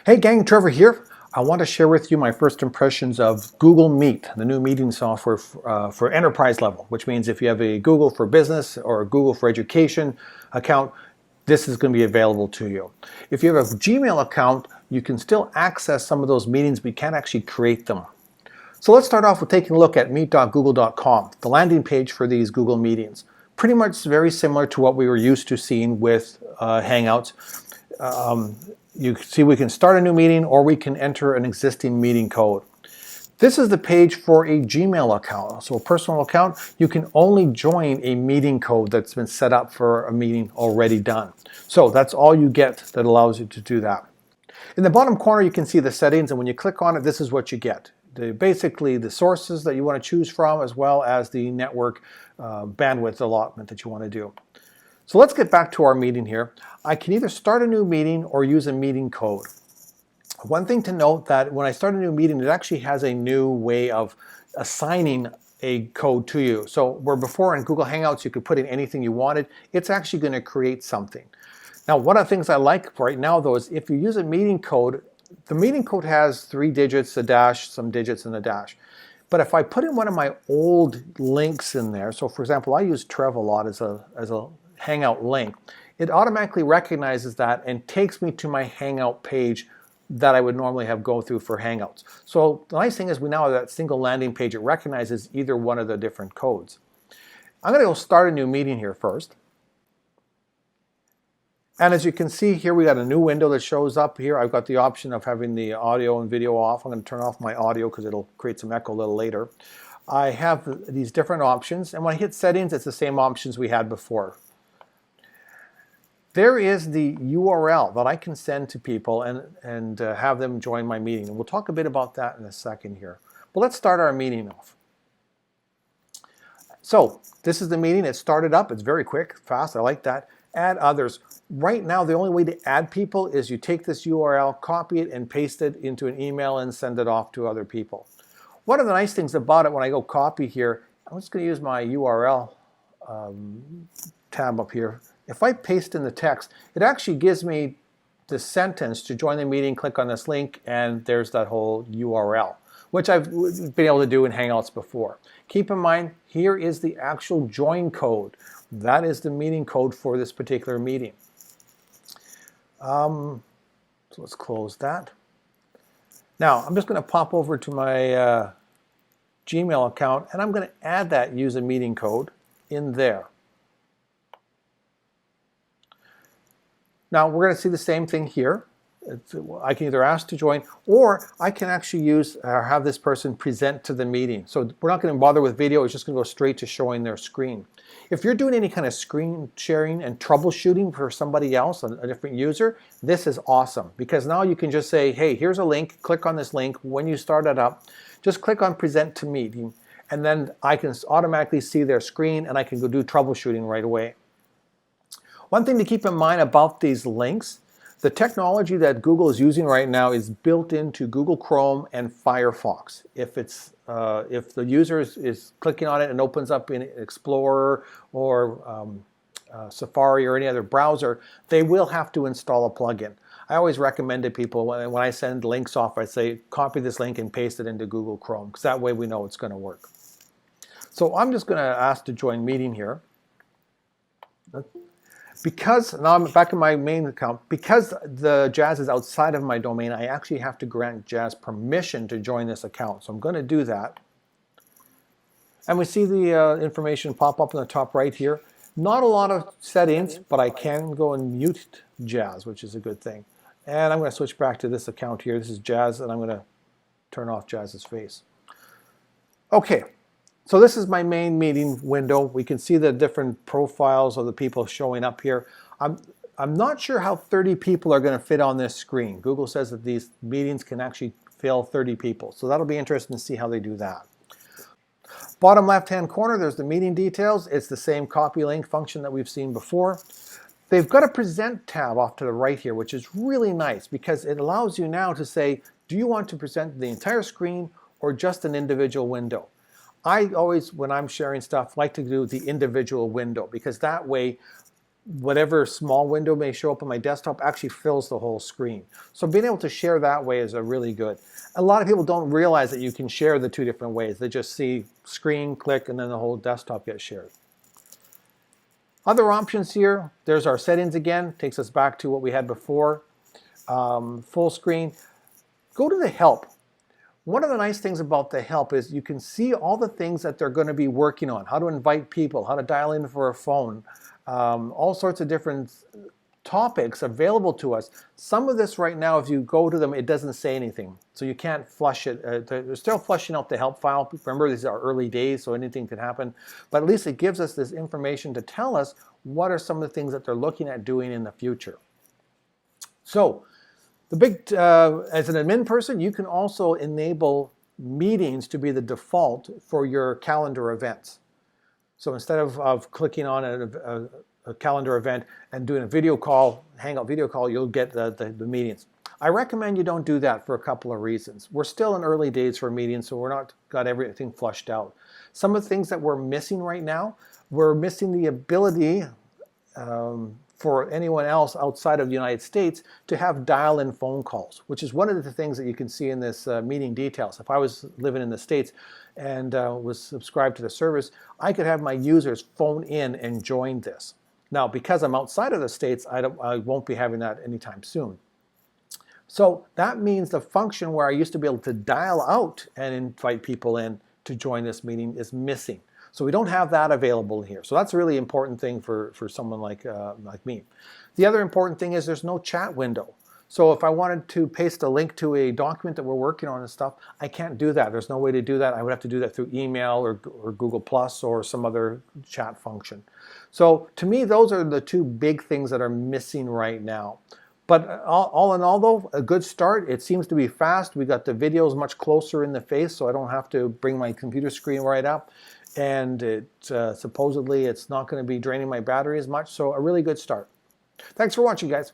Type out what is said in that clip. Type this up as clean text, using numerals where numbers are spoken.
Hey gang, Trevor here. I want to share with you my first impressions of Google Meet, the new meeting software for enterprise level, which means if you have a Google for Business or a Google for Education account, this is going to be available to you. If you have a Gmail account, you can still access some of those meetings, but you can't actually create them. So let's start off with taking a look at meet.google.com, the landing page for these Google meetings. Pretty much very similar to what we were used to seeing with Hangouts. You can see we can start a new meeting or we can enter an existing meeting code. This is the page for a Gmail account. So a personal account, you can only join a meeting code that's been set up for a meeting already done. So that's all you get that allows you to do that. In the bottom corner, you can see the settings, and when you click on it, this is what you get. Basically the sources that you want to choose from, as well as the network bandwidth allotment that you want to do. So let's get back to our meeting here. I can either start a new meeting or use a meeting code. One thing to note that when I start a new meeting, it actually has a new way of assigning a code to you. So where before in Google Hangouts you could put in anything you wanted, it's actually going to create something. Now, one of the things I like right now though is if you use a meeting code, the meeting code has 3 digits, a dash, some digits, and a dash. But if I put in one of my old links in there, so for example, I use Trev a lot as a Hangout link, it automatically recognizes that and takes me to my Hangout page that I would normally have go through for Hangouts. So the nice thing is we now have that single landing page. It recognizes either one of the different codes. I'm going to go start a new meeting here first. And as you can see here, we got a new window that shows up here. I've got the option of having the audio and video off. I'm going to turn off my audio because it'll create some echo a little later. I have these different options, and when I hit settings, it's the same options we had before. There is the URL that I can send to people and have them join my meeting. And we'll talk a bit about that in a second here. But let's start our meeting off. So this is the meeting. It started up. It's very quick, fast. I like that. Add others. Right now, the only way to add people is you take this URL, copy it, and paste it into an email and send it off to other people. One of the nice things about it, when I go copy here, I'm just going to use my URL tab up here. If I paste in the text, it actually gives me the sentence to join the meeting, click on this link, and there's that whole URL, which I've been able to do in Hangouts before. Keep in mind, here is the actual join code. That is the meeting code for this particular meeting. So let's close that. Now, I'm just going to pop over to my Gmail account, and I'm going to add that use a meeting code in there. Now, we're going to see the same thing here. I can either ask to join, or I can actually use or have this person present to the meeting. So we're not going to bother with video. It's just going to go straight to showing their screen. If you're doing any kind of screen sharing and troubleshooting for somebody else, a different user, this is awesome, because now you can just say, hey, here's a link. Click on this link. When you start it up, just click on present to meeting, and then I can automatically see their screen and I can go do troubleshooting right away. One thing to keep in mind about these links, the technology that Google is using right now is built into Google Chrome and Firefox. If the user is clicking on it and opens up in Explorer or Safari or any other browser, they will have to install a plugin. I always recommend to people when I send links off, I say copy this link and paste it into Google Chrome, because that way we know it's going to work. So I'm just going to ask to join meeting here. Because now I'm back in my main account, because the Jazz is outside of my domain, I actually have to grant Jazz permission to join this account. So I'm going to do that. And we see the information pop up in the top right here. Not a lot of settings, but I can go and mute Jazz, which is a good thing. And I'm going to switch back to this account here. This is Jazz, and I'm going to turn off Jazz's face. Okay. So this is my main meeting window. We can see the different profiles of the people showing up here. I'm not sure how 30 people are going to fit on this screen. Google says that these meetings can actually fill 30 people. So that'll be interesting to see how they do that. Bottom left-hand corner, there's the meeting details. It's the same copy link function that we've seen before. They've got a present tab off to the right here, which is really nice because it allows you now to say, do you want to present the entire screen or just an individual window? I always, when I'm sharing stuff, like to do the individual window, because that way whatever small window may show up on my desktop actually fills the whole screen. So being able to share that way is a really good. A lot of people don't realize that you can share the two different ways. They just see screen, click, and then the whole desktop gets shared. Other options here, there's our settings again, takes us back to what we had before. Full screen. Go to the help. One of the nice things about the help is you can see all the things that they're going to be working on, how to invite people, how to dial in for a phone, all sorts of different topics available to us. Some of this right now, if you go to them, it doesn't say anything. So you can't flush it. They're still flushing out the help file. Remember, these are early days, so anything can happen. But at least it gives us this information to tell us what are some of the things that they're looking at doing in the future. So the big, as an admin person, you can also enable meetings to be the default for your calendar events. So instead of clicking on a calendar event and doing a video call, Hangout video call, you'll get the meetings. I recommend you don't do that for a couple of reasons. We're still in early days for meetings, so we're not got everything flushed out. Some of the things that we're missing right now, we're missing the ability for anyone else outside of the United States to have dial-in phone calls, which is one of the things that you can see in this meeting details. If I was living in the States and was subscribed to the service, I could have my users phone in and join this. Now, because I'm outside of the States, I won't be having that anytime soon. So that means the function where I used to be able to dial out and invite people in to join this meeting is missing. So we don't have that available here. So that's a really important thing for someone like me. The other important thing is there's no chat window. So if I wanted to paste a link to a document that we're working on and stuff, I can't do that. There's no way to do that. I would have to do that through email or Google Plus or some other chat function. So to me, those are the two big things that are missing right now. But all in all, though, a good start. It seems to be fast. We got the videos much closer in the face, so I don't have to bring my computer screen right up. And supposedly it's not going to be draining my battery as much, so a really good start. Thanks for watching, guys.